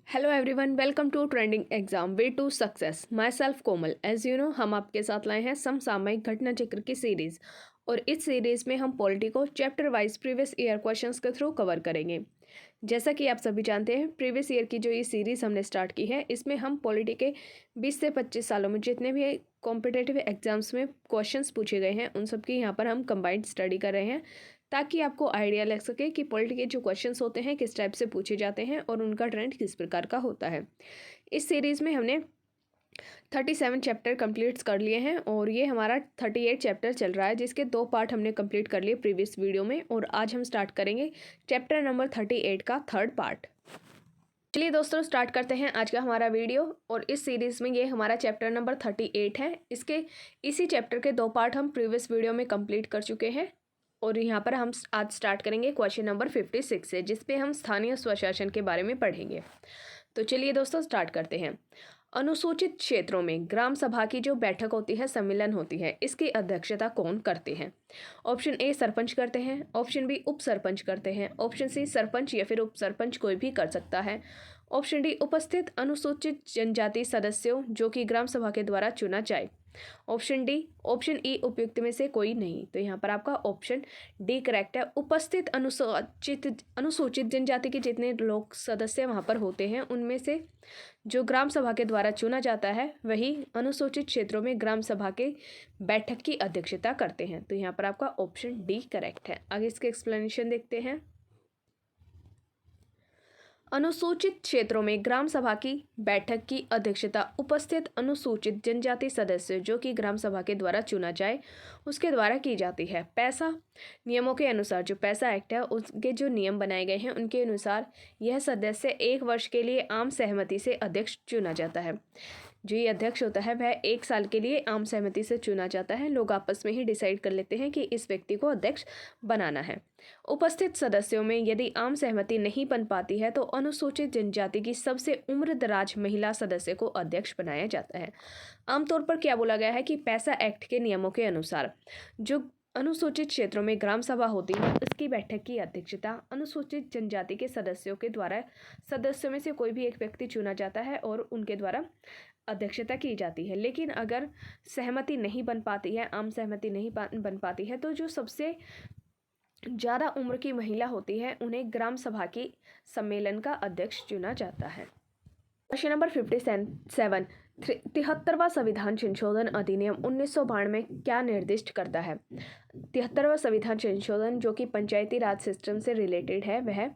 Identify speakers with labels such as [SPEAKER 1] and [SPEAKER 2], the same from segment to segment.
[SPEAKER 1] Hello everyone, welcome to trending exam way to success. Myself Komal. As you know, हम आपके साथ लाए हैं समसामयिक घटना चक्र की सीरीज और इस सीरीज में हम पॉलिटी को chapter wise previous year questions के थ्रू कवर करेंगे। जैसा कि आप सभी जानते हैं, प्रीवियस ईयर की जो ये सीरीज़ हमने स्टार्ट की है, इसमें हम पॉलिटी के 20 से 25 सालों में जितने भी कॉम्पिटेटिव एग्जाम्स में क्वेश्चंस पूछे गए हैं, उन सब की यहाँ पर हम कंबाइंड स्टडी कर रहे हैं ताकि आपको आइडिया लग सके कि पॉलिटी के जो क्वेश्चंस होते हैं किस टाइप से पूछे जाते हैं और उनका ट्रेंड किस प्रकार का होता है। इस सीरीज़ में हमने 37 चैप्टर कंप्लीट कर लिए हैं और ये हमारा 38 चैप्टर चल रहा है, जिसके 2 पार्ट हमने कंप्लीट कर लिए प्रीवियस वीडियो में। और आज हम स्टार्ट करेंगे चैप्टर नंबर 38 का 3rd पार्ट। चलिए दोस्तों, स्टार्ट करते हैं आज का हमारा वीडियो। और इस सीरीज़ में ये हमारा चैप्टर नंबर 38 है। इसी चैप्टर के 2 पार्ट हम प्रीवियस वीडियो में कंप्लीट कर चुके हैं और यहाँ पर हम आज स्टार्ट करेंगे क्वेश्चन नंबर 56 से, जिस पे हम स्थानीय स्वशासन के बारे में पढ़ेंगे। तो चलिए दोस्तों, स्टार्ट करते हैं। अनुसूचित क्षेत्रों में ग्राम सभा की जो बैठक होती है, सम्मेलन होती है, इसकी अध्यक्षता कौन करते हैं? ऑप्शन ए सरपंच करते हैं, ऑप्शन बी उप सरपंच करते हैं, ऑप्शन सी सरपंच या फिर उप सरपंच कोई भी कर सकता है, ऑप्शन डी उपस्थित अनुसूचित जनजाति सदस्यों जो कि ग्राम सभा के द्वारा चुना जाए, ऑप्शन डी, ऑप्शन ई उपयुक्त में से कोई नहीं। तो यहाँ पर आपका ऑप्शन डी करेक्ट है। उपस्थित अनुसूचित जनजाति के जितने लोग सदस्य वहाँ पर होते हैं, उनमें से जो ग्राम सभा के द्वारा चुना जाता है वही अनुसूचित क्षेत्रों में ग्राम सभा के बैठक की अध्यक्षता करते हैं। तो यहाँ पर आपका ऑप्शन डी करेक्ट है। आगे इसके एक्सप्लेनेशन देखते हैं। अनुसूचित क्षेत्रों में ग्राम सभा की बैठक की अध्यक्षता उपस्थित अनुसूचित जनजाति सदस्य जो कि ग्राम सभा के द्वारा चुना जाए उसके द्वारा की जाती है। पैसा नियमों के अनुसार, जो पैसा एक्ट है उसके जो नियम बनाए गए हैं उनके अनुसार यह सदस्य 1 वर्ष के लिए आम सहमति से अध्यक्ष चुना जाता है। जो ये अध्यक्ष होता है वह 1 साल के लिए आम सहमति से चुना जाता है। लोग आपस में ही डिसाइड कर लेते हैं कि इस व्यक्ति को अध्यक्ष बनाना है। उपस्थित सदस्यों में यदि आम सहमति नहीं बन पाती है तो अनुसूचित जनजाति की सबसे उम्रदराज महिला सदस्य को अध्यक्ष बनाया जाता है। आमतौर पर क्या बोला गया है कि पैसा एक्ट के नियमों के अनुसार जो अनुसूचित क्षेत्रों में ग्राम सभा होती है उसकी बैठक की अध्यक्षता अनुसूचित जनजाति के सदस्यों के द्वारा, सदस्यों में से कोई भी एक व्यक्ति चुना जाता है और उनके द्वारा अध्यक्षता की जाती है। लेकिन अगर सहमति नहीं बन पाती है, आम सहमति नहीं बन पाती है, तो जो सबसे ज़्यादा उम्र की महिला होती है उन्हें ग्राम सभा की सम्मेलन का अध्यक्ष चुना जाता है। क्वेश्चन नंबर 57, 73वां संविधान संशोधन अधिनियम 1992 में क्या निर्दिष्ट करता है? 73वां संविधान संशोधन जो कि पंचायती राज सिस्टम से रिलेटेड है, वह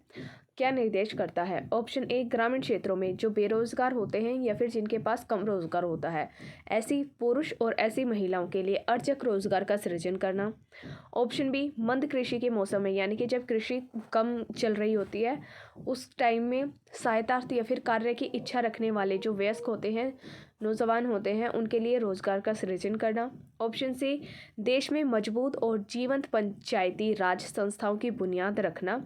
[SPEAKER 1] क्या निर्देश करता है? ऑप्शन ए, ग्रामीण क्षेत्रों में जो बेरोजगार होते हैं या फिर जिनके पास कम रोजगार होता है, ऐसी पुरुष और ऐसी महिलाओं के लिए अर्चक रोजगार का सृजन करना। ऑप्शन बी, मंद कृषि के मौसम में, यानी कि जब कृषि कम चल रही होती है उस टाइम में सहायतार्थ या फिर कार्य की इच्छा रखने वाले जो वयस्क होते हैं, नौजवान होते हैं, उनके लिए रोजगार का सृजन करना। ऑप्शन सी, देश में मजबूत और जीवंत पंचायती राज संस्थाओं की बुनियाद रखना।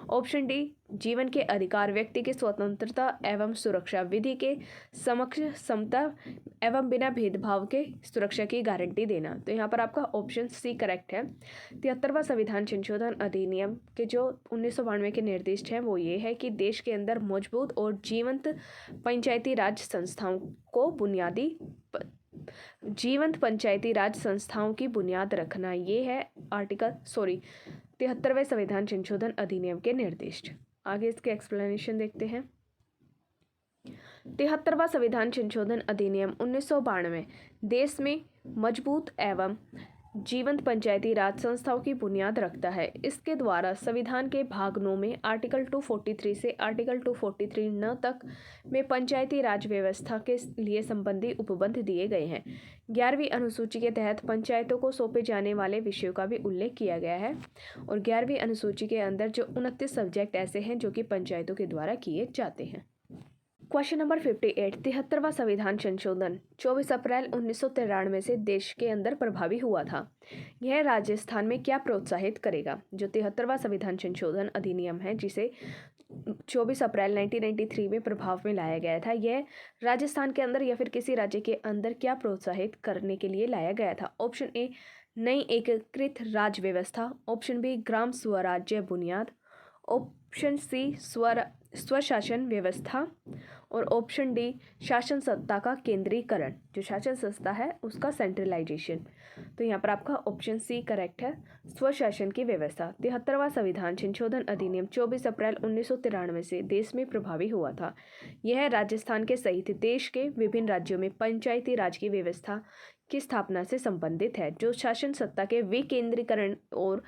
[SPEAKER 1] ऑप्शन डी, जीवन के अधिकार, व्यक्ति की स्वतंत्रता एवं सुरक्षा, विधि के समक्ष समता एवं बिना भेदभाव के सुरक्षा की गारंटी देना। तो यहाँ पर आपका ऑप्शन सी करेक्ट है। 73वां संविधान संशोधन अधिनियम के जो 1992 के निर्दिष्ट हैं वो ये है कि देश के अंदर मजबूत और जीवंत पंचायती राज संस्थाओं को जीवंत पंचायती राज संस्थाओं की बुनियाद रखना। ये है 73वें संविधान संशोधन अधिनियम के निर्दिष्ट। आगे इसके एक्सप्लेनेशन देखते हैं। 73वां संविधान संशोधन अधिनियम 1992 देश में मजबूत एवं जीवंत पंचायती राज संस्थाओं की बुनियाद रखता है। इसके द्वारा संविधान के भाग 9 में आर्टिकल 243 से आर्टिकल 243 न तक में पंचायती राज व्यवस्था के लिए संबंधी उपबंध दिए गए हैं। 11वीं अनुसूची के तहत पंचायतों को सौंपे जाने वाले विषयों का भी उल्लेख किया गया है और 11वीं अनुसूची के अंदर जो 29 सब्जेक्ट ऐसे हैं जो कि पंचायतों के द्वारा किए जाते हैं। क्वेश्चन नंबर 58, 73वां संविधान संशोधन 24 अप्रैल 1993 से देश के अंदर प्रभावी हुआ था। यह राजस्थान में क्या प्रोत्साहित करेगा? जो 73वां संविधान संशोधन अधिनियम है जिसे 24 अप्रैल 1993 में प्रभाव में लाया गया था, यह राजस्थान के अंदर या फिर किसी राज्य के अंदर क्या प्रोत्साहित करने के लिए लाया गया था? ऑप्शन ए, नई एकीकृत राज्य व्यवस्था। ऑप्शन बी, ग्राम स्वराज्य बुनियाद। ऑप्शन सी स्वशासन व्यवस्था और ऑप्शन डी शासन सत्ता का केंद्रीकरण, जो शासन संस्था है उसका सेंट्रलाइजेशन। तो यहाँ पर आपका ऑप्शन सी करेक्ट है, स्वशासन की व्यवस्था। 73वां संविधान संशोधन अधिनियम 24 अप्रैल 1993 से देश में प्रभावी हुआ था। यह राजस्थान के सहित देश के विभिन्न राज्यों में पंचायती राज की व्यवस्था की स्थापना से संबंधित है, जो शासन सत्ता के विकेंद्रीकरण और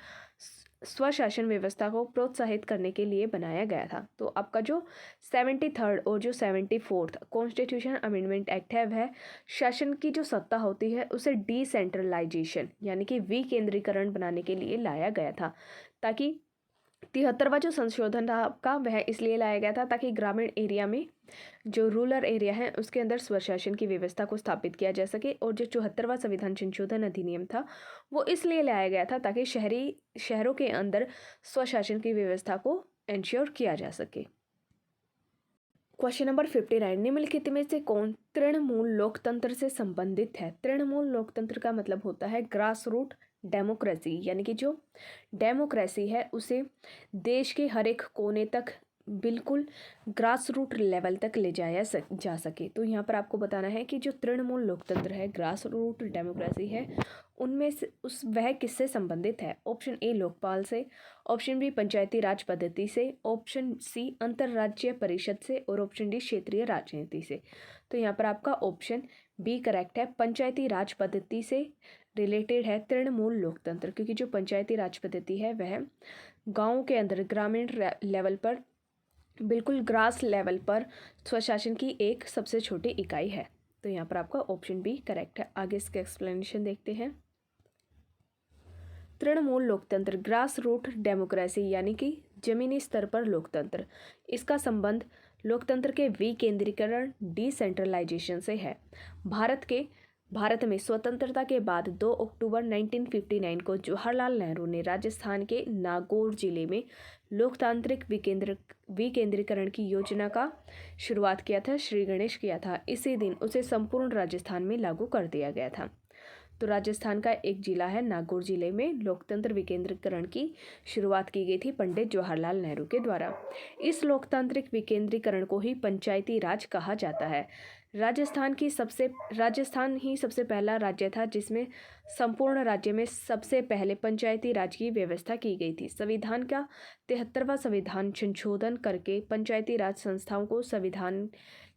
[SPEAKER 1] स्वशासन व्यवस्था को प्रोत्साहित करने के लिए बनाया गया था। तो आपका जो 73rd और जो 74th कॉन्स्टिट्यूशन अमेंडमेंट एक्ट है, वह शासन की जो सत्ता होती है उसे डिसेंट्रलाइजेशन यानी कि विकेंद्रीकरण बनाने के लिए लाया गया था, ताकि 73वां जो संशोधन था आपका वह इसलिए लाया गया था ताकि ग्रामीण एरिया में जो रूरल एरिया है उसके अंदर स्वशासन की व्यवस्था को स्थापित किया जा सके। और जो 74वां संविधान संशोधन अधिनियम था वो इसलिए लाया गया था ताकि शहरों के अंदर स्वशासन की व्यवस्था को इंश्योर किया जा सके। क्वेश्चन नंबर 59, निम्नलिखित में से कौन तृणमूल लोकतंत्र से संबंधित है? तृणमूल लोकतंत्र का मतलब होता है ग्रास रूट डेमोक्रेसी, यानी कि जो डेमोक्रेसी है उसे देश के हर एक कोने तक बिल्कुल ग्रास रूट लेवल तक ले जाया जा सके। तो यहाँ पर आपको बताना है कि जो तृणमूल लोकतंत्र है, ग्रास रूट डेमोक्रेसी है, उनमें से वह किससे संबंधित है? ऑप्शन ए लोकपाल से, ऑप्शन बी पंचायती राज पद्धति से, ऑप्शन सी अंतर्राज्यीय परिषद से और ऑप्शन डी क्षेत्रीय राजनीति से। तो यहाँ पर आपका ऑप्शन बी करेक्ट है, पंचायती राज पद्धति से रिलेटेड है तृणमूल लोकतंत्र, क्योंकि जो पंचायती राज पद्धति है वह गाँव के अंदर ग्रामीण लेवल पर बिल्कुल ग्रास लेवल पर स्वशासन की एक सबसे छोटी इकाई है। तो यहाँ पर आपका ऑप्शन बी करेक्ट है। आगे इसके एक्सप्लेनेशन देखते हैं। तृणमूल लोकतंत्र ग्रास रूट डेमोक्रेसी यानी कि जमीनी स्तर पर लोकतंत्र, इसका संबंध लोकतंत्र के विकेंद्रीकरण डिसेंट्रलाइजेशन से है। भारत में स्वतंत्रता के बाद 2 अक्टूबर 1959 को जवाहरलाल नेहरू ने राजस्थान के नागौर जिले में लोकतांत्रिक विकेंद्रीकरण की योजना का शुरुआत किया था, श्री गणेश किया था। इसी दिन उसे संपूर्ण राजस्थान में लागू कर दिया गया था। तो राजस्थान का एक जिला है नागौर जिले में लोकतंत्र विकेंद्रीकरण की शुरुआत की गई थी पंडित जवाहरलाल नेहरू के द्वारा। इस लोकतांत्रिक विकेंद्रीकरण को ही पंचायती राज कहा जाता है। राजस्थान ही सबसे पहला राज्य था जिसमें संपूर्ण राज्य में सबसे पहले पंचायती राज की व्यवस्था की गई थी। संविधान का 73वां संविधान संशोधन करके पंचायती राज संस्थाओं को संविधान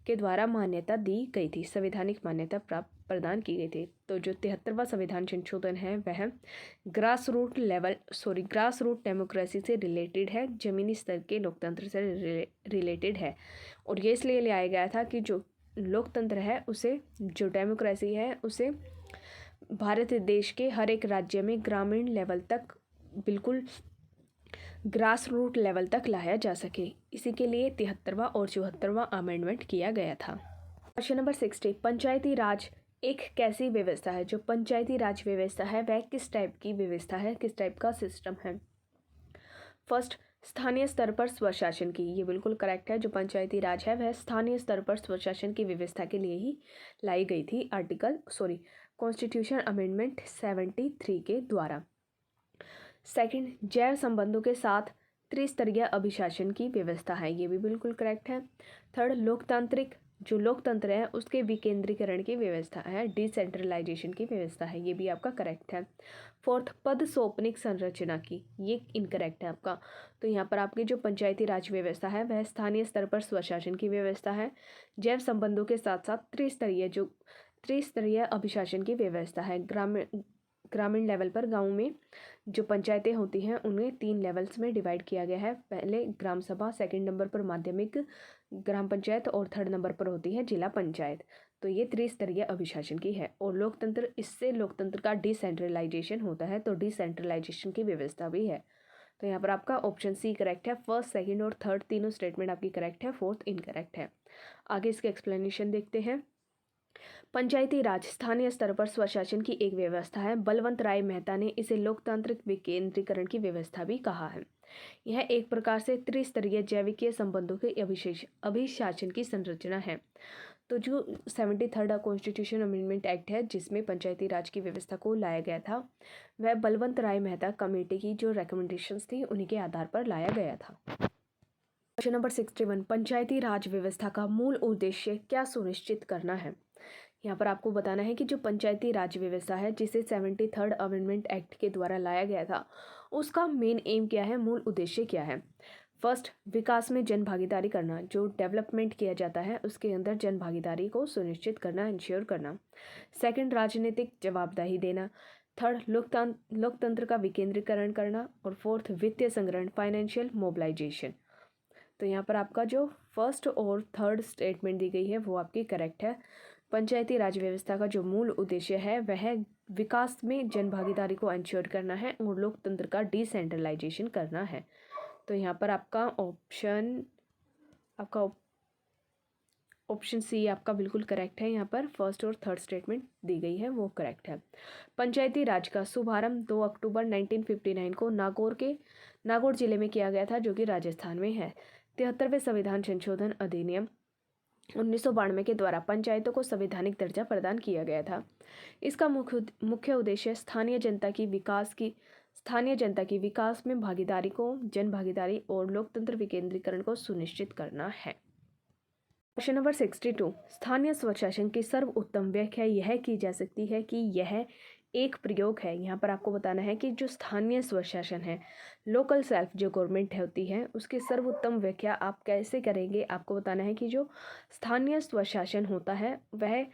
[SPEAKER 1] के द्वारा मान्यता दी गई थी, संवैधानिक मान्यता प्रदान की गई थी। तो जो 73वां संविधान संशोधन है वह ग्रास रूट डेमोक्रेसी से रिलेटेड है, जमीनी स्तर के लोकतंत्र से रिलेटेड है। और ये इसलिए लाया गया था कि जो लोकतंत्र है उसे, जो डेमोक्रेसी है उसे भारत देश के हर एक राज्य में ग्रामीण लेवल तक बिल्कुल ग्रास रूट लेवल तक लाया जा सके। इसी के लिए 73वां और 74वां अमेंडमेंट किया गया था। क्वेश्चन नंबर 60, पंचायती राज एक कैसी व्यवस्था है? जो पंचायती राज व्यवस्था है वह किस टाइप की व्यवस्था है, किस टाइप का सिस्टम है? फर्स्ट, स्थानीय स्तर पर स्वशासन की, ये बिल्कुल करेक्ट है। जो पंचायती राज है वह स्थानीय स्तर पर स्वशासन की व्यवस्था के लिए ही लाई गई थी कॉन्स्टिट्यूशन अमेंडमेंट 73 के द्वारा। सेकंड, जैव संबंधों के साथ त्रिस्तरीय अभिशासन की व्यवस्था है, ये भी बिल्कुल करेक्ट है। थर्ड, लोकतंत्र है उसके विकेंद्रीकरण की व्यवस्था है, डिसेंट्रलाइजेशन की व्यवस्था है, ये भी आपका करेक्ट है। फोर्थ, पद सोपनिक संरचना की, ये इनकरेक्ट है आपका। तो यहाँ पर आपकी जो पंचायती राज व्यवस्था है वह स्थानीय स्तर पर स्वशासन की व्यवस्था है। जैव संबंधों के साथ साथ त्रिस्तरीय अभिशासन की व्यवस्था है। ग्रामीण लेवल पर गाँव में जो पंचायतें होती हैं उन्हें 3 लेवल्स में डिवाइड किया गया है। पहले ग्राम सभा, सेकंड नंबर पर माध्यमिक ग्राम पंचायत और थर्ड नंबर पर होती है जिला पंचायत। तो ये त्रिस्तरीय अभिशासन की है। और लोकतंत्र का डिसेंट्रलाइजेशन होता है, तो डिसेंट्रलाइजेशन की व्यवस्था भी है। तो यहाँ पर आपका ऑप्शन सी करेक्ट है। फर्स्ट, सेकंड और थर्ड तीनों स्टेटमेंट आपकी करेक्ट है, फोर्थ इनकरेक्ट है। आगे इसके एक्सप्लेनेशन देखते हैं। पंचायती राज स्थानीय स्तर पर स्वशासन की एक व्यवस्था है। बलवंत राय मेहता ने इसे लोकतांत्रिक विकेंद्रीकरण की व्यवस्था भी कहा है। यह एक प्रकार से त्रिस्तरीय जैविकीय संबंधों के अभिशासन की संरचना है। तो जो 73rd कॉन्स्टिट्यूशन अमेंडमेंट एक्ट है जिसमें पंचायती राज की व्यवस्था को लाया गया था, वह बलवंत राय मेहता कमेटी की जो रिकमेंडेशंस थी उन्हीं के आधार पर लाया गया था। क्वेश्चन नंबर 61, पंचायती राज व्यवस्था का मूल उद्देश्य क्या सुनिश्चित करना है। यहाँ पर आपको बताना है कि जो पंचायती राज व्यवस्था है जिसे 73rd अमेंडमेंट एक्ट के द्वारा लाया गया था, उसका मेन एम क्या है, मूल उद्देश्य क्या है। फर्स्ट, विकास में जन भागीदारी करना, जो डेवलपमेंट किया जाता है उसके अंदर जन भागीदारी को सुनिश्चित करना, इंश्योर करना। सेकंड, राजनीतिक जवाबदेही देना। थर्ड, लोकतंत्र का विकेंद्रीकरण करना। और फोर्थ, वित्तीय संग्रहण, फाइनेंशियल मोबिलाइजेशन। तो यहाँ पर आपका जो फर्स्ट और थर्ड स्टेटमेंट दी गई है वो आपकी करेक्ट है। पंचायती राज व्यवस्था का जो मूल उद्देश्य है वह विकास में जन भागीदारी को इंश्योर करना है और लोकतंत्र का डिसेंट्रलाइजेशन करना है। तो यहाँ पर आपका ऑप्शन सी आपका बिल्कुल करेक्ट है। यहाँ पर फर्स्ट और थर्ड स्टेटमेंट दी गई है वो करेक्ट है। पंचायती राज का शुभारंभ 2 अक्टूबर 1959 को नागौर जिले में किया गया था, जो कि राजस्थान में है। 73वें संविधान संशोधन अधिनियम 1992 के द्वारा पंचायतों को संवैधानिक दर्जा प्रदान किया गया था। इसका मुख्य उद्देश्य स्थानीय जनता की विकास में भागीदारी को, जन भागीदारी और लोकतंत्र विकेंद्रीकरण को सुनिश्चित करना है। क्वेश्चन नंबर 62, स्थानीय स्वशासन की सर्वोत्तम व्याख्या यह की जा सकती है कि यह एक प्रयोग है। यहाँ पर आपको बताना है कि जो स्थानीय स्वशासन है, लोकल सेल्फ जो गवर्नमेंट होती है, उसकी सर्वोत्तम व्याख्या आप कैसे करेंगे। आपको बताना है कि जो स्थानीय स्वशासन होता है वह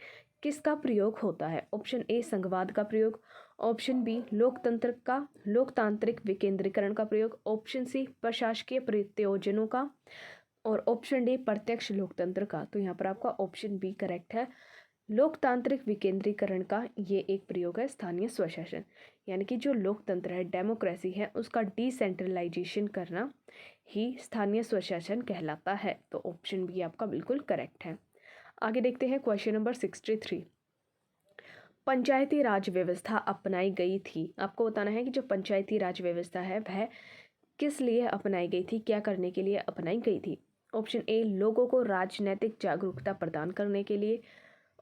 [SPEAKER 1] किसका प्रयोग होता है। ऑप्शन ए, संघवाद का प्रयोग। ऑप्शन बी, लोकतांत्रिक विकेंद्रीकरण का प्रयोग। ऑप्शन सी, प्रशासकीय प्रयोजनों का। और ऑप्शन डी, प्रत्यक्ष लोकतंत्र का। तो यहाँ पर आपका ऑप्शन बी करेक्ट है। लोकतांत्रिक विकेंद्रीकरण का ये एक प्रयोग है स्थानीय स्वशासन, यानी कि जो लोकतंत्र है, डेमोक्रेसी है, उसका डिसेंट्रलाइजेशन करना ही स्थानीय स्वशासन कहलाता है। तो ऑप्शन बी आपका बिल्कुल करेक्ट है। आगे देखते हैं क्वेश्चन नंबर 63, पंचायती राज व्यवस्था अपनाई गई थी। आपको बताना है कि जो पंचायती राज व्यवस्था है वह किस लिए अपनाई गई थी, क्या करने के लिए अपनाई गई थी। ऑप्शन ए, लोगों को राजनीतिक जागरूकता प्रदान करने के लिए।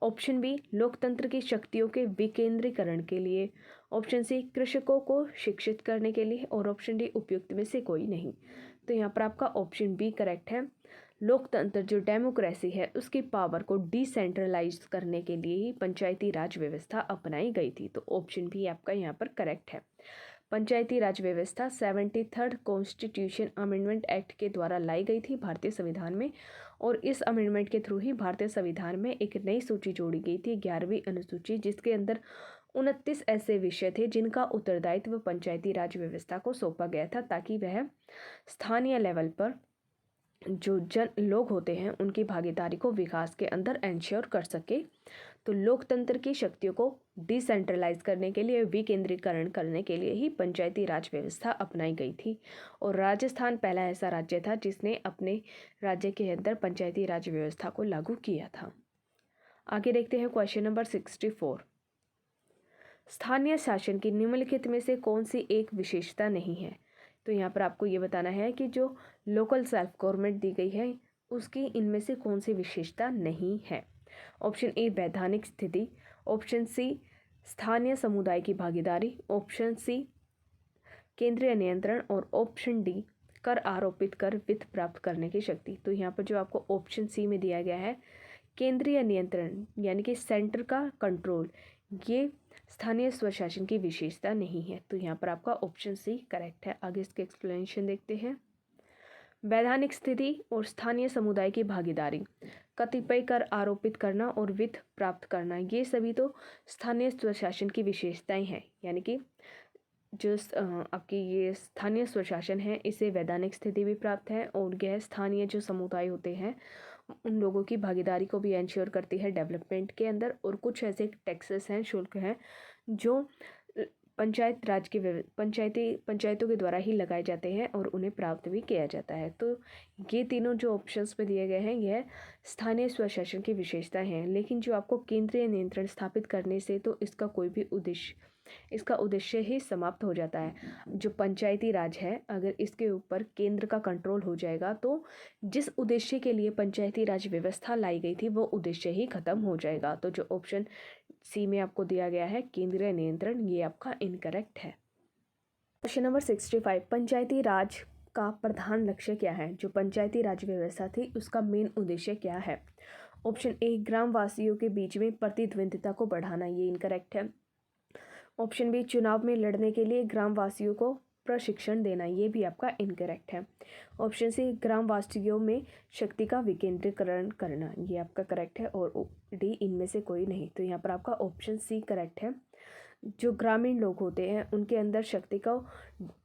[SPEAKER 1] ऑप्शन बी, लोकतंत्र की शक्तियों के विकेंद्रीकरण के लिए। ऑप्शन सी, कृषकों को शिक्षित करने के लिए। और ऑप्शन डी, उपयुक्त में से कोई नहीं। तो यहाँ पर आपका ऑप्शन बी करेक्ट है। लोकतंत्र जो डेमोक्रेसी है उसकी पावर को डिसेंट्रलाइज करने के लिए ही पंचायती राज व्यवस्था अपनाई गई थी। तो ऑप्शन बी आपका यहाँ पर करेक्ट है। पंचायती राज व्यवस्था 73rd कॉन्स्टिट्यूशन अमेंडमेंट एक्ट के द्वारा लाई गई थी भारतीय संविधान में। और इस अमेंडमेंट के थ्रू ही भारतीय संविधान में एक नई सूची जोड़ी गई थी, 11वीं अनुसूची, जिसके अंदर 29 ऐसे विषय थे जिनका उत्तरदायित्व पंचायती राज व्यवस्था को सौंपा गया था, ताकि वह स्थानीय लेवल पर जो लोग होते हैं उनकी भागीदारी को विकास के अंदर एंश्योर कर सके। तो लोकतंत्र की शक्तियों को डिसेंट्रलाइज करने के लिए, विकेंद्रीकरण करने के लिए ही पंचायती राज व्यवस्था अपनाई गई थी। और राजस्थान पहला ऐसा राज्य था जिसने अपने राज्य के अंदर पंचायती राज व्यवस्था को लागू किया था। आगे देखते हैं क्वेश्चन नंबर 64, स्थानीय शासन की निम्नलिखित में से कौन सी एक विशेषता नहीं है। तो यहाँ पर आपको ये बताना है कि जो लोकल सेल्फ गवर्नमेंट दी गई है उसकी इनमें से कौन सी विशेषता नहीं है। ऑप्शन ए, वैधानिक स्थिति। ऑप्शन सी, स्थानीय समुदाय की भागीदारी। ऑप्शन सी, केंद्रीय नियंत्रण। और ऑप्शन डी, कर आरोपित कर वित्त प्राप्त करने की शक्ति। तो यहाँ पर जो आपको ऑप्शन सी में दिया गया है, केंद्रीय नियंत्रण यानी कि सेंटर का कंट्रोल, ये स्थानीय स्वशासन की विशेषता नहीं है। तो यहाँ पर आपका ऑप्शन सी करेक्ट है। आगे इसके एक्सप्लेनेशन देखते हैं। वैधानिक स्थिति और स्थानीय समुदाय की भागीदारी, कतिपय कर आरोपित करना और वित्त प्राप्त करना, ये सभी तो स्थानीय स्वशासन की विशेषताएं हैं। यानी कि जो आपकी ये स्थानीय स्वशासन है इसे वैधानिक स्थिति भी प्राप्त है और यह स्थानीय जो समुदाय होते हैं उन लोगों की भागीदारी को भी इंश्योर करती है डेवलपमेंट के अंदर। और कुछ ऐसे टैक्सेस हैं, शुल्क हैं, जो पंचायत राज के पंचायतों के द्वारा ही लगाए जाते हैं और उन्हें प्राप्त भी किया जाता है। तो ये तीनों जो ऑप्शंस में दिए गए हैं यह स्थानीय स्वशासन की विशेषता हैं। लेकिन जो आपको केंद्रीय नियंत्रण स्थापित करने से तो इसका उद्देश्य ही समाप्त हो जाता है। जो पंचायती राज है अगर इसके ऊपर केंद्र का कंट्रोल हो जाएगा तो जिस उद्देश्य के लिए पंचायती राज व्यवस्था लाई गई थी वो उद्देश्य ही खत्म हो जाएगा। तो जो ऑप्शन सी में आपको दिया गया है केंद्रीय नियंत्रण, ये आपका इनकरेक्ट है। क्वेश्चन नंबर 65, पंचायती राज का प्रधान लक्ष्य क्या है? जो पंचायती राज व्यवस्था थी उसका मेन उद्देश्य क्या है? ऑप्शन ए ग्राम वासियों के बीच में प्रतिद्वंद्विता को बढ़ाना, ये इनकरेक्ट है। ऑप्शन बी चुनाव में लड़ने के लिए ग्राम वासियों को प्रशिक्षण देना, ये भी आपका इनकरेक्ट है। ऑप्शन सी ग्राम वासियों में शक्ति का विकेंद्रीकरण करना, ये आपका करेक्ट है। और डी इनमें से कोई नहीं, तो यहाँ पर आपका ऑप्शन सी करेक्ट है। जो ग्रामीण लोग होते हैं उनके अंदर शक्ति का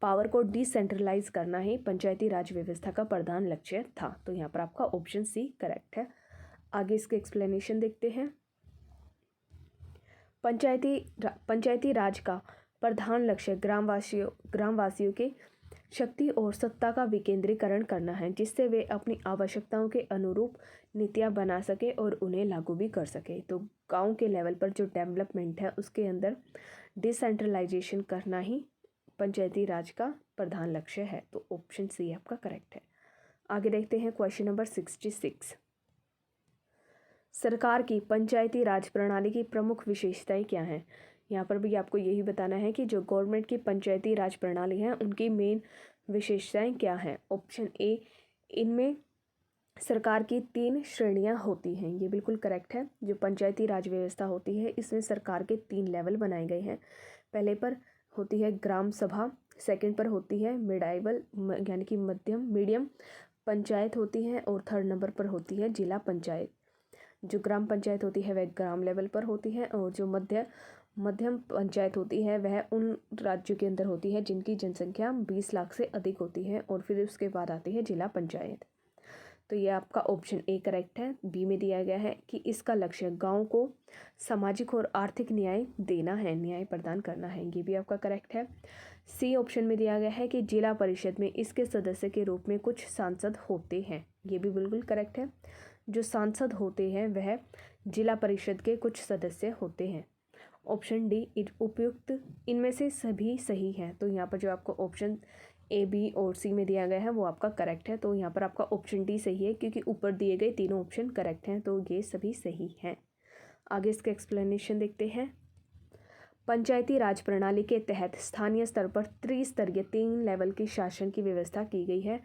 [SPEAKER 1] पावर को डिसेंट्रलाइज करना ही पंचायती राज व्यवस्था का प्रधान लक्ष्य था, तो यहाँ पर आपका ऑप्शन सी करेक्ट है। आगे इसके एक्सप्लेनेशन देखते हैं। पंचायती राज का प्रधान लक्ष्य ग्राम वासियों के शक्ति और सत्ता का विकेंद्रीकरण करना है, जिससे वे अपनी आवश्यकताओं के अनुरूप नीतियां बना सके और उन्हें लागू भी कर सके। तो गांव के लेवल पर जो डेवलपमेंट है उसके अंदर डिसेंट्रलाइजेशन करना ही पंचायती राज का प्रधान लक्ष्य है, तो ऑप्शन सी आपका करेक्ट है। आगे देखते हैं क्वेश्चन नंबर 66। सरकार की पंचायती राज प्रणाली की प्रमुख विशेषताएं क्या हैं? यहाँ पर भी आपको यही बताना है कि जो गवर्नमेंट की पंचायती राज प्रणाली है उनकी मेन विशेषताएं क्या हैं। ऑप्शन ए, इनमें सरकार की 3 श्रेणियां होती हैं, ये बिल्कुल करेक्ट है। जो पंचायती राज व्यवस्था होती है इसमें सरकार के 3 लेवल बनाए गए हैं। पहले पर होती है ग्राम सभा, सेकंड पर होती है मिडाइवल यानी कि मीडियम पंचायत होती है, और थर्ड नंबर पर होती है जिला पंचायत। जो ग्राम पंचायत होती है वह ग्राम लेवल पर होती है, और जो मध्यम पंचायत होती है वह उन राज्यों के अंदर होती है जिनकी जनसंख्या 20 लाख से अधिक होती है, और फिर उसके बाद आती है जिला पंचायत। तो ये आपका ऑप्शन ए करेक्ट है। बी में दिया गया है कि इसका लक्ष्य गांव को सामाजिक और आर्थिक न्याय देना है, न्याय प्रदान करना है, ये भी आपका करेक्ट है। सी ऑप्शन में दिया गया है कि जिला परिषद में इसके सदस्य के रूप में कुछ सांसद होते हैं, ये भी बिल्कुल करेक्ट है। जो सांसद होते हैं वह जिला परिषद के कुछ सदस्य होते हैं। ऑप्शन डी उपयुक्त इनमें से सभी सही हैं, तो यहाँ पर जो आपको ऑप्शन ए, बी और सी में दिया गया है वो आपका करेक्ट है। तो यहाँ पर आपका ऑप्शन डी सही है, क्योंकि ऊपर दिए गए तीनों ऑप्शन करेक्ट हैं, तो ये सभी सही हैं। आगे इसका एक्सप्लेनेशन देखते हैं। पंचायती राज प्रणाली के तहत स्थानीय स्तर पर त्रिस्तरीय 3 लेवल की शासन की व्यवस्था की गई है।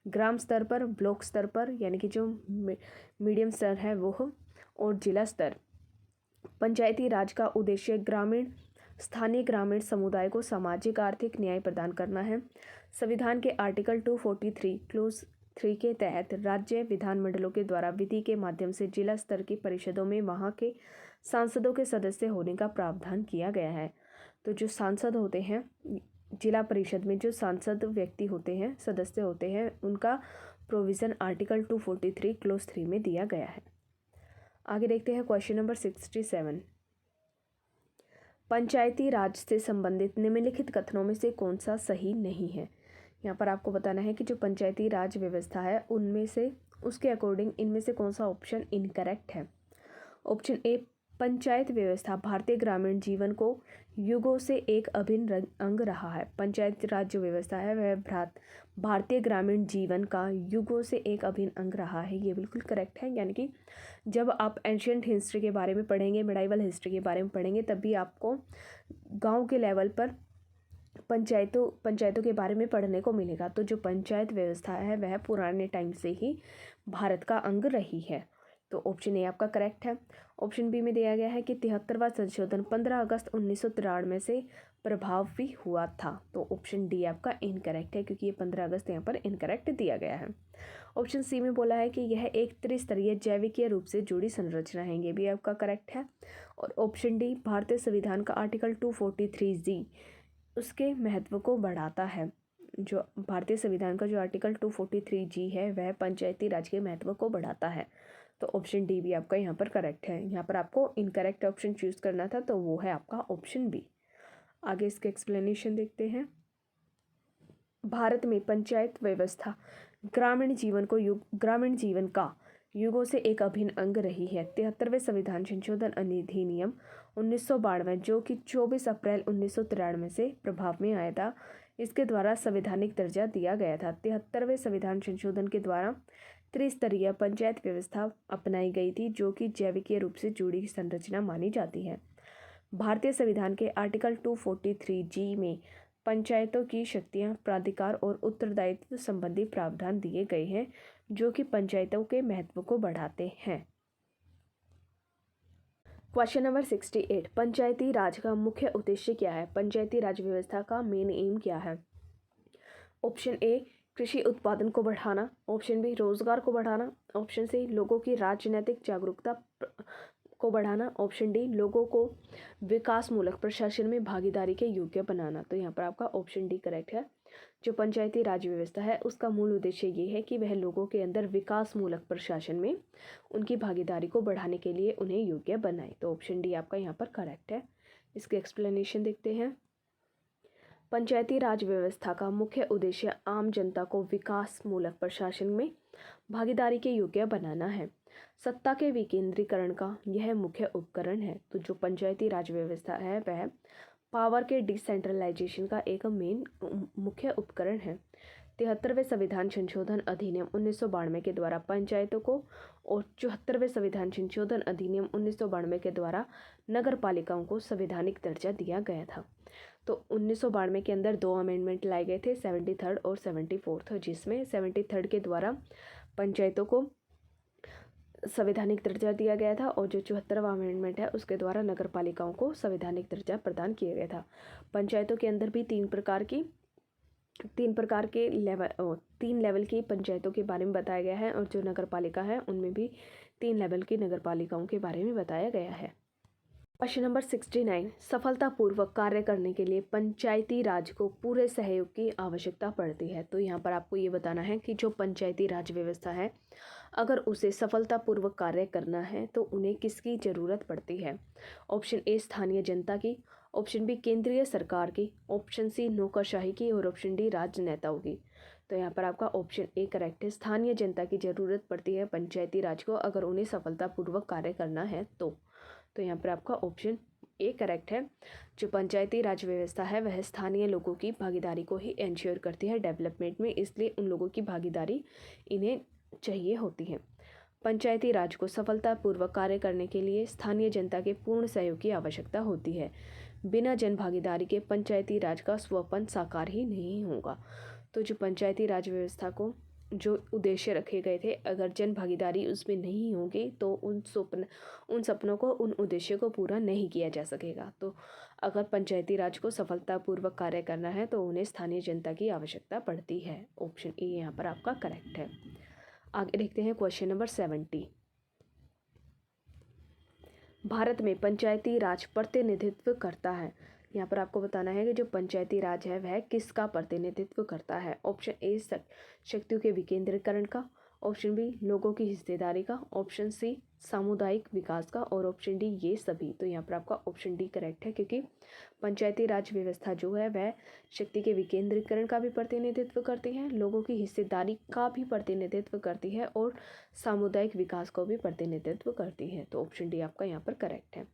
[SPEAKER 1] ग्राम स्तर पर, ब्लॉक स्तर पर यानी कि जो मीडियम स्तर है वो, और जिला स्तर। पंचायती राज का उद्देश्य स्थानीय ग्रामीण समुदाय को सामाजिक आर्थिक न्याय प्रदान करना है। संविधान के आर्टिकल 243 क्लोज 3 के तहत राज्य विधानमंडलों के द्वारा विधि के माध्यम से जिला स्तर की परिषदों में वहां के सांसदों के सदस्य होने का प्रावधान किया गया है। तो जो सांसद होते हैं जिला परिषद में, जो सांसद व्यक्ति होते हैं, सदस्य होते हैं, उनका प्रोविज़न आर्टिकल 243 क्लोज 3 में दिया गया है। आगे देखते हैं क्वेश्चन नंबर 67। पंचायती राज से संबंधित निम्नलिखित कथनों में से कौन सा सही नहीं है? यहाँ पर आपको बताना है कि जो पंचायती राज व्यवस्था है उनमें से उसके अकॉर्डिंग इनमें से कौन सा ऑप्शन इनकरेक्ट है। ऑप्शन ए, पंचायत व्यवस्था भारतीय ग्रामीण जीवन को युगों से एक अभिन्न अंग रहा है। पंचायत राज जो व्यवस्था है वह भारतीय ग्रामीण जीवन का युगों से एक अभिन्न अंग रहा है, ये बिल्कुल करेक्ट है। यानी कि जब आप एंशियंट हिस्ट्री के बारे में पढ़ेंगे, मिडाइवल हिस्ट्री के बारे में पढ़ेंगे, तब भी आपको गांव के लेवल पर पंचायतों के बारे में पढ़ने को मिलेगा। तो जो पंचायत व्यवस्था है वह पुराने टाइम से ही भारत का अंग रही है, तो ऑप्शन ए आपका करेक्ट है। ऑप्शन बी में दिया गया है कि 73वां संशोधन 15 अगस्त 1993 से प्रभावी हुआ था, तो ऑप्शन डी आपका इनकरेक्ट है, क्योंकि ये 15 अगस्त यहाँ पर इनकरेक्ट दिया गया है। ऑप्शन सी में बोला है कि यह एक त्रिस्तरीय जैविकीय रूप से जुड़ी संरचना है, ये भी आपका करेक्ट है। और ऑप्शन डी, भारतीय संविधान का आर्टिकल 243G उसके महत्व को बढ़ाता है। जो भारतीय संविधान का जो आर्टिकल 243G है वह पंचायती राज के महत्व को बढ़ाता है, तो ऑप्शन डी भी आपका यहाँ पर करेक्ट है। यहाँ पर आपको इनकरेक्ट ऑप्शन चूज़ करना था, तो वो है आपका ऑप्शन बी। आगे इसके एक्सप्लेनेशन देखते हैं। भारत में पंचायत व्यवस्था ग्रामीण जीवन का युगों से एक अभिन्न अंग रही है। 73वें संविधान संशोधन अधिनियम 1992 जो कि 24 अप्रैल 1993 से प्रभाव में आया था, इसके द्वारा संवैधानिक दर्जा दिया गया था। 73वें संविधान संशोधन के द्वारा त्रिस्तरीय पंचायत व्यवस्था अपनाई गई थी, जो कि जैविकीय रूप से जुड़ी संरचना मानी जाती है। भारतीय संविधान के आर्टिकल 243G में पंचायतों की शक्तियां, प्राधिकार और उत्तरदायित्व संबंधी प्रावधान दिए गए हैं जो कि पंचायतों के महत्व को बढ़ाते हैं। क्वेश्चन नंबर 68, पंचायती राज का मुख्य उद्देश्य क्या है? पंचायती राज व्यवस्था का मेन एम क्या है? ऑप्शन ए कृषि उत्पादन को बढ़ाना, ऑप्शन बी रोजगार को बढ़ाना, ऑप्शन सी लोगों की राजनीतिक जागरूकता को बढ़ाना, ऑप्शन डी लोगों को विकासमूलक प्रशासन में भागीदारी के योग्य बनाना। तो यहाँ पर आपका ऑप्शन डी करेक्ट है। जो पंचायती राज व्यवस्था है उसका मूल उद्देश्य ये है कि वह लोगों के अंदर विकासमूलक प्रशासन में उनकी भागीदारी को बढ़ाने के लिए उन्हें योग्य बनाए। तो ऑप्शन डी आपका यहाँ पर करेक्ट है। इसकी एक्सप्लेनेशन देखते हैं। पंचायती राज व्यवस्था का मुख्य उद्देश्य आम जनता को विकासमूलक प्रशासन में भागीदारी के योग्य बनाना है। सत्ता के विकेंद्रीकरण का यह मुख्य उपकरण है। तो जो पंचायती राज व्यवस्था है वह पावर के डिसेंट्रलाइजेशन का एक मेन मुख्य उपकरण है। 73वें संविधान संशोधन अधिनियम 1992 के द्वारा पंचायतों को और 74वें संविधान संशोधन अधिनियम 1992 के द्वारा नगर पालिकाओं को संवैधानिक दर्जा दिया गया था। तो 1992 के अंदर 2 अमेंडमेंट लाए गए थे, 73rd और 74th, जिसमें 73rd के द्वारा पंचायतों को संवैधानिक दर्जा दिया गया था और जो 74वां अमेंडमेंट है उसके द्वारा नगर पालिकाओं को संवैधानिक दर्जा प्रदान किया गया था। पंचायतों के अंदर भी तीन लेवल की पंचायतों के बारे में बताया गया है और जो नगर पालिका है उनमें भी 3 लेवल की नगर पालिकाओं के बारे में बताया गया है। क्वेश्चन नंबर 69, सफलतापूर्वक कार्य करने के लिए पंचायती राज को पूरे सहयोग की आवश्यकता पड़ती है। तो यहाँ पर आपको ये बताना है कि जो पंचायती राज व्यवस्था है अगर उसे सफलतापूर्वक कार्य करना है तो उन्हें किसकी ज़रूरत पड़ती है? ऑप्शन ए स्थानीय जनता की, ऑप्शन बी केंद्रीय सरकार की, ऑप्शन सी नौकरशाही की और ऑप्शन डी राजनेताओं की। तो यहाँ पर आपका ऑप्शन ए करेक्ट है। स्थानीय जनता की ज़रूरत पड़ती है पंचायती राज को अगर उन्हें सफलतापूर्वक कार्य करना है तो यहाँ पर आपका ऑप्शन ए करेक्ट है। जो पंचायती राज व्यवस्था है वह स्थानीय लोगों की भागीदारी को ही एंश्योर करती है डेवलपमेंट में, इसलिए उन लोगों की भागीदारी इन्हें चाहिए होती है। पंचायती राज को सफलतापूर्वक कार्य करने के लिए स्थानीय जनता के पूर्ण सहयोग की आवश्यकता होती है। बिना जन भागीदारी के पंचायती राज का स्वपन साकार ही नहीं होगा। तो जो पंचायती राज व्यवस्था को जो उद्देश्य रखे गए थे अगर जन भागीदारी उसमें नहीं होगी तो उन सपनों को, उन उद्देश्य को पूरा नहीं किया जा सकेगा। तो अगर पंचायती राज को सफलतापूर्वक कार्य करना है तो उन्हें स्थानीय जनता की आवश्यकता पड़ती है। ऑप्शन ए यहाँ पर आपका करेक्ट है। आगे देखते हैं क्वेश्चन नंबर 70, भारत में पंचायती राज प्रतिनिधित्व करता है। यहाँ पर आपको बताना है कि जो पंचायती राज है वह किसका प्रतिनिधित्व करता है। ऑप्शन ए शक्तियों के विकेंद्रीकरण का, ऑप्शन बी लोगों की हिस्सेदारी का, ऑप्शन सी सामुदायिक विकास का और ऑप्शन डी ये सभी। तो यहाँ पर आपका ऑप्शन डी करेक्ट है क्योंकि पंचायती राज व्यवस्था जो है वह शक्ति के विकेंद्रीकरण का भी प्रतिनिधित्व करती है, लोगों की हिस्सेदारी का भी प्रतिनिधित्व करती है और सामुदायिक विकास को भी प्रतिनिधित्व करती है। तो ऑप्शन डी आपका यहाँ पर करेक्ट है।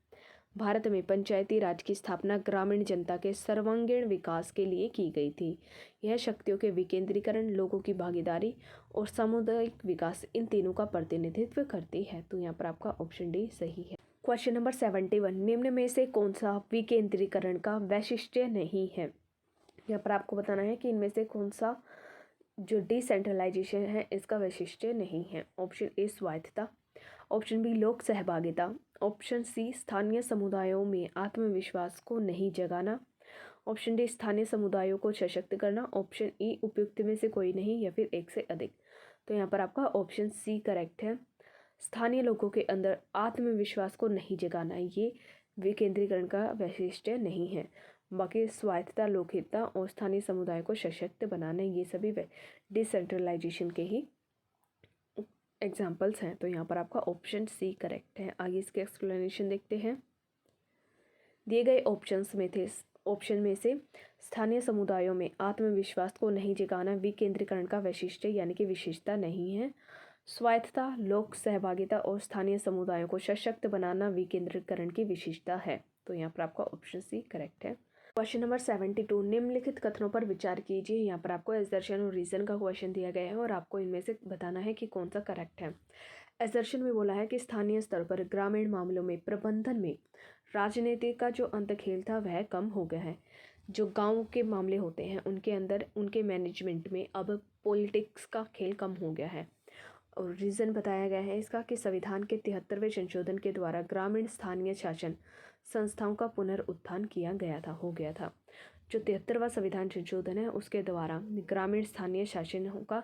[SPEAKER 1] भारत में पंचायती राज की स्थापना ग्रामीण जनता के सर्वांगीण विकास के लिए की गई थी। यह शक्तियों के विकेंद्रीकरण, लोगों की भागीदारी और सामुदायिक विकास इन तीनों का प्रतिनिधित्व करती है। तो यहाँ पर आपका ऑप्शन डी सही है। क्वेश्चन नंबर 71, निम्न में से कौन सा विकेंद्रीकरण का वैशिष्ट्य नहीं है? यहाँ पर आपको बताना है कि इनमें से कौन सा जो डिसेंट्रलाइजेशन है इसका वैशिष्ट्य नहीं है। ऑप्शन ए स्वायत्तता, ऑप्शन बी लोक सहभागिता, ऑप्शन सी स्थानीय समुदायों में आत्मविश्वास को नहीं जगाना, ऑप्शन डी स्थानीय समुदायों को सशक्त करना, ऑप्शन ई उपयुक्त में से कोई नहीं या फिर एक से अधिक। तो यहाँ पर आपका ऑप्शन सी करेक्ट है। स्थानीय लोगों के अंदर आत्मविश्वास को नहीं जगाना ये विकेंद्रीकरण का वैशिष्ट्य नहीं है। बाकी स्वायत्तता, लोकहितता और स्थानीय समुदाय को सशक्त बनाना ये सभी डिसेंट्रलाइजेशन के ही एग्जाम्पल्स हैं। तो यहाँ पर आपका ऑप्शन सी करेक्ट है। आगे इसके एक्सप्लेनेशन देखते हैं। दिए गए ऑप्शन में से स्थानीय समुदायों में आत्मविश्वास को नहीं जगाना विकेंद्रीकरण का वैशिष्ट्य यानी कि विशेषता नहीं है। स्वायत्तता, लोक सहभागिता और स्थानीय समुदायों को सशक्त बनाना विकेंद्रीकरण की विशेषता है। तो यहाँ पर आपका ऑप्शन सी करेक्ट है। क्वेश्चन नंबर 72, निम्नलिखित कथनों पर विचार कीजिए। यहाँ पर आपको एसर्शन और रीजन का क्वेश्चन दिया गया है और आपको इनमें से बताना है कि कौन सा करेक्ट है। एसर्शन में बोला है कि स्थानीय स्तर पर ग्रामीण मामलों में प्रबंधन में राजनीति का जो अंतखेल था वह कम हो गया है। जो गांव के मामले होते हैं उनके अंदर उनके मैनेजमेंट में अब पॉलिटिक्स का खेल कम हो गया है। और रीज़न बताया गया है इसका कि संविधान के 73वें संशोधन के द्वारा ग्रामीण स्थानीय शासन संस्थाओं का पुनरुत्थान हो गया था। जो 73वां संविधान संशोधन है उसके द्वारा ग्रामीण स्थानीय शासनों का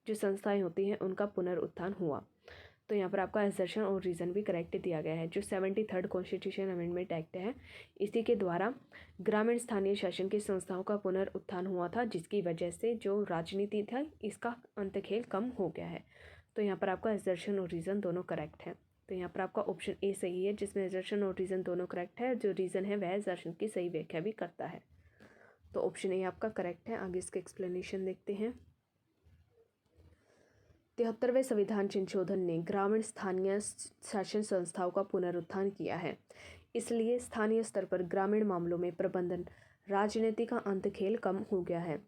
[SPEAKER 1] जो संस्थाएं होती हैं उनका पुनरुत्थान हुआ। तो यहाँ पर आपका असर्शन और रीज़न भी करेक्ट दिया गया है। जो 73rd कॉन्स्टिट्यूशन अमेंडमेंट एक्ट है इसी के द्वारा ग्रामीण स्थानीय शासन की संस्थाओं का पुनरुत्थान हुआ था, जिसकी वजह से जो राजनीति था इसका अंतखेल कम हो गया है। तो यहाँ पर आपका असर्शन और रीज़न दोनों करेक्ट है। तो यहाँ पर आपका ऑप्शन ए सही है, जिसमें असर्शन और रीज़न दोनों करेक्ट है। जो रीज़न है वह असर्शन की सही व्याख्या भी करता है। तो ऑप्शन ए आपका करेक्ट है। आगे इसका एक्सप्लेनेशन देखते हैं। 73वें संविधान संशोधन ने ग्रामीण स्थानीय शासन संस्थाओं का पुनरुत्थान किया है, इसलिए स्थानीय स्तर पर ग्रामीण मामलों में प्रबंधन राजनीति का अंतखेल कम हो गया है।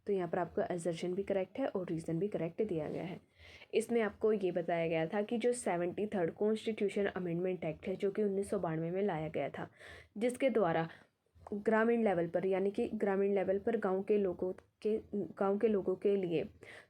[SPEAKER 1] तो यहाँ पर आपका असर्शन भी करेक्ट है और रीज़न भी करेक्ट दिया गया है। इसमें आपको ये बताया गया था कि जो 73rd कॉन्स्टिट्यूशन अमेंडमेंट एक्ट है जो कि 1992 में लाया गया था, जिसके द्वारा ग्रामीण लेवल पर यानी कि ग्रामीण लेवल पर गांव के लोगों के लिए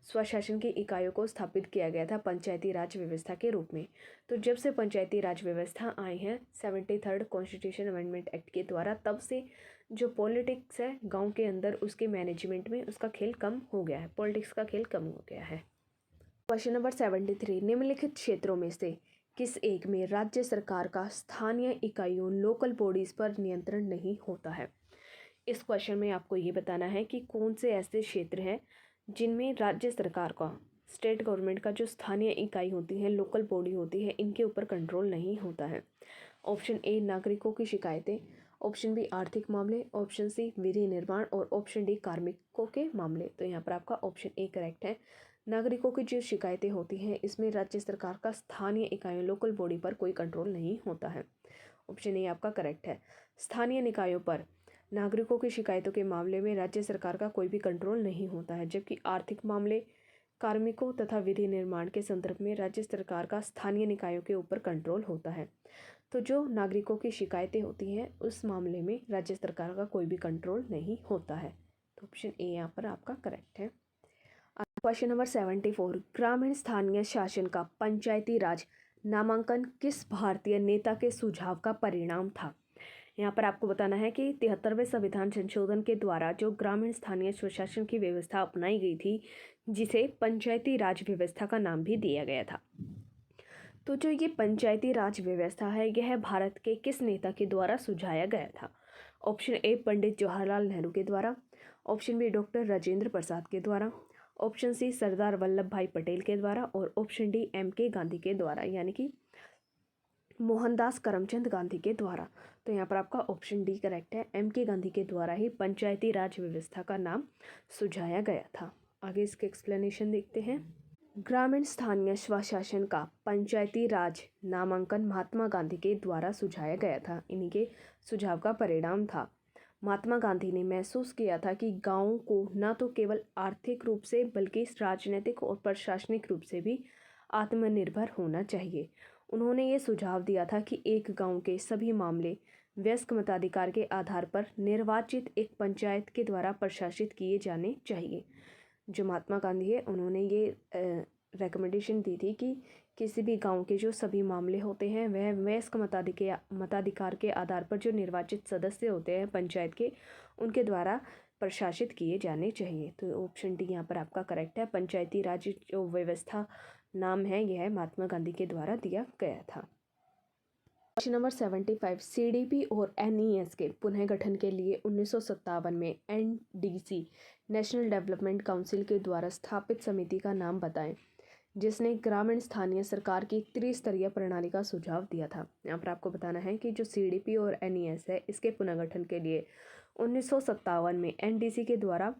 [SPEAKER 1] स्वशासन की इकाइयों को स्थापित किया गया था पंचायती राज व्यवस्था के रूप में। तो जब से पंचायती राज व्यवस्था आई है 73rd कॉन्स्टिट्यूशन अमेंडमेंट एक्ट के द्वारा, तब से जो पॉलिटिक्स है गांव के अंदर उसके मैनेजमेंट में उसका खेल कम हो गया है, पॉलिटिक्स का खेल कम हो गया है। क्वेश्चन नंबर 73, निम्नलिखित क्षेत्रों में से किस एक में राज्य सरकार का स्थानीय इकाइयों लोकल बॉडीज़ पर नियंत्रण नहीं होता है। इस क्वेश्चन में आपको ये बताना है कि कौन से ऐसे क्षेत्र हैं जिनमें राज्य सरकार का, स्टेट गवर्नमेंट का जो स्थानीय इकाई होती है, लोकल बॉडी होती है, इनके ऊपर कंट्रोल नहीं होता है। ऑप्शन ए नागरिकों की शिकायतें, ऑप्शन बी आर्थिक मामले, ऑप्शन सी विधि निर्माण और ऑप्शन डी कार्मिकों के मामले। तो यहाँ पर आपका ऑप्शन ए करेक्ट है। नागरिकों की जो शिकायतें होती हैं इसमें राज्य सरकार का स्थानीय इकाइयों लोकल बॉडी पर कोई कंट्रोल नहीं होता है। ऑप्शन ए आपका करेक्ट है। स्थानीय निकायों पर नागरिकों की शिकायतों के मामले में राज्य सरकार का कोई भी कंट्रोल नहीं होता है, जबकि आर्थिक मामले, कार्मिकों तथा विधि निर्माण के संदर्भ में राज्य सरकार का स्थानीय निकायों के ऊपर कंट्रोल होता है। तो जो नागरिकों की शिकायतें होती हैं उस मामले में राज्य सरकार का कोई भी कंट्रोल नहीं होता है। तो ऑप्शन ए यहाँ पर आपका करेक्ट है। क्वेश्चन नंबर 74, ग्रामीण स्थानीय शासन का पंचायती राज नामांकन किस भारतीय नेता के सुझाव का परिणाम था। यहाँ पर आपको बताना है कि 73वें संविधान संशोधन के द्वारा जो ग्रामीण स्थानीय स्वशासन की व्यवस्था अपनाई गई थी, जिसे पंचायती राज व्यवस्था का नाम भी दिया गया था। तो जो ये पंचायती राज व्यवस्था है यह भारत के किस नेता के द्वारा सुझाया गया था। ऑप्शन ए पंडित जवाहरलाल नेहरू के द्वारा, option B doctor Rajendra Prasad के द्वारा, ऑप्शन सी सरदार वल्लभ भाई पटेल के द्वारा और ऑप्शन डी एम.के. गांधी के द्वारा, यानी कि मोहनदास करमचंद गांधी के द्वारा। तो यहाँ पर आपका ऑप्शन डी करेक्ट है। एम.के. गांधी के द्वारा ही पंचायती राज व्यवस्था का नाम सुझाया गया था। आगे इसके एक्सप्लेनेशन देखते हैं। ग्रामीण स्थानीय स्वशासन का पंचायती राज नामांकन महात्मा गांधी के द्वारा सुझाया गया था। इन्हीं के सुझाव का परिणाम था। महात्मा गांधी ने महसूस किया था कि गांवों को न तो केवल आर्थिक रूप से बल्कि राजनीतिक और प्रशासनिक रूप से भी आत्मनिर्भर होना चाहिए। उन्होंने ये सुझाव दिया था कि एक गांव के सभी मामले वयस्क मताधिकार के आधार पर निर्वाचित एक पंचायत के द्वारा प्रशासित किए जाने चाहिए। जो महात्मा गांधी है उन्होंने ये रिकमेंडेशन दी थी कि किसी भी गांव के जो सभी मामले होते हैं वह वयस्क मताधिकार के आधार पर जो निर्वाचित सदस्य होते हैं पंचायत के, उनके द्वारा प्रशासित किए जाने चाहिए। तो ऑप्शन डी यहाँ पर आपका करेक्ट है। पंचायती राज जो व्यवस्था नाम है यह महात्मा गांधी के द्वारा दिया गया था। क्वेश्चन नंबर 75, सीडीपी और एनईएस के पुनः गठन के लिए 1957 में एनडीसी नेशनल डेवलपमेंट काउंसिल के द्वारा स्थापित समिति का नाम बताएं, जिसने ग्रामीण स्थानीय सरकार की त्रिस्तरीय प्रणाली का सुझाव दिया था। यहाँ पर आपको बताना है कि जो सीडीपी और एनईएस है इसके पुनर्गठन के लिए 1957 में एनडीसी के द्वारा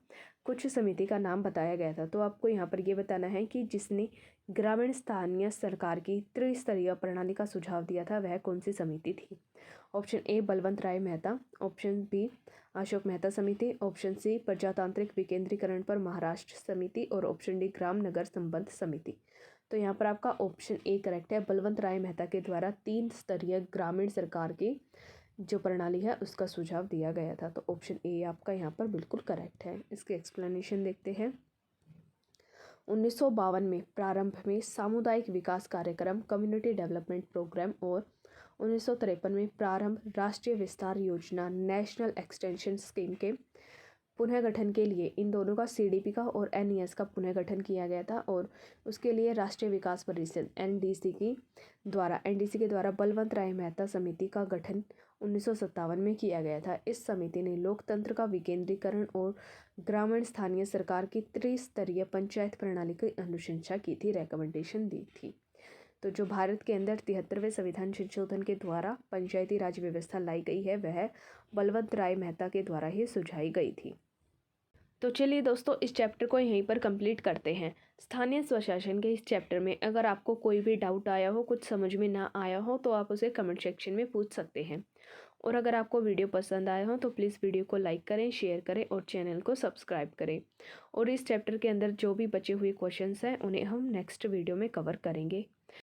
[SPEAKER 1] कुछ समिति का नाम बताया गया था। तो आपको यहाँ पर ये बताना है कि जिसने ग्रामीण स्थानीय सरकार की त्रिस्तरीय प्रणाली का सुझाव दिया था वह कौन सी समिति थी। Option A Balwant Rai Mehta, option B Ashok Mehta समिति, ऑप्शन सी प्रजातांत्रिक विकेंद्रीकरण पर महाराष्ट्र समिति और ऑप्शन डी ग्राम नगर संबंध समिति। तो यहाँ पर आपका ऑप्शन ए करेक्ट है। बलवंत राय मेहता के द्वारा 3 स्तरीय ग्रामीण सरकार की जो प्रणाली है उसका सुझाव दिया गया था। तो ऑप्शन ए आपका यहाँ पर बिल्कुल करेक्ट है। इसके एक्सप्लेनेशन देखते हैं। 1952 में प्रारंभ में सामुदायिक विकास कार्यक्रम कम्युनिटी डेवलपमेंट प्रोग्राम और 1953 में प्रारंभ राष्ट्रीय विस्तार योजना नेशनल एक्सटेंशन स्कीम के पुनर्गठन के लिए इन दोनों का सीडीपी का और एनईएस का पुनर्गठन किया गया था। और उसके लिए राष्ट्रीय विकास परिषद एनडीसी के द्वारा बलवंत राय मेहता समिति का गठन 1957 में किया गया था। इस समिति ने लोकतंत्र का विकेंद्रीकरण और ग्रामीण स्थानीय सरकार की त्रिस्तरीय पंचायत प्रणाली की अनुशंसा की थी, रिकमेंडेशन दी थी। तो जो भारत के अंदर 73वें संविधान संशोधन के द्वारा पंचायती राज व्यवस्था लाई गई है वह बलवंत राय मेहता के द्वारा ही सुझाई गई थी। तो चलिए दोस्तों, इस चैप्टर को यहीं पर कंप्लीट करते हैं। स्थानीय स्वशासन के इस चैप्टर में अगर आपको कोई भी डाउट आया हो, कुछ समझ में ना आया हो, तो आप उसे कमेंट सेक्शन में पूछ सकते हैं। और अगर आपको वीडियो पसंद आया हो तो प्लीज़ वीडियो को लाइक करें, शेयर करें और चैनल को सब्सक्राइब करें। और इस चैप्टर के अंदर जो भी बचे हुए क्वेश्चंस हैं उन्हें हम नेक्स्ट वीडियो में कवर करेंगे।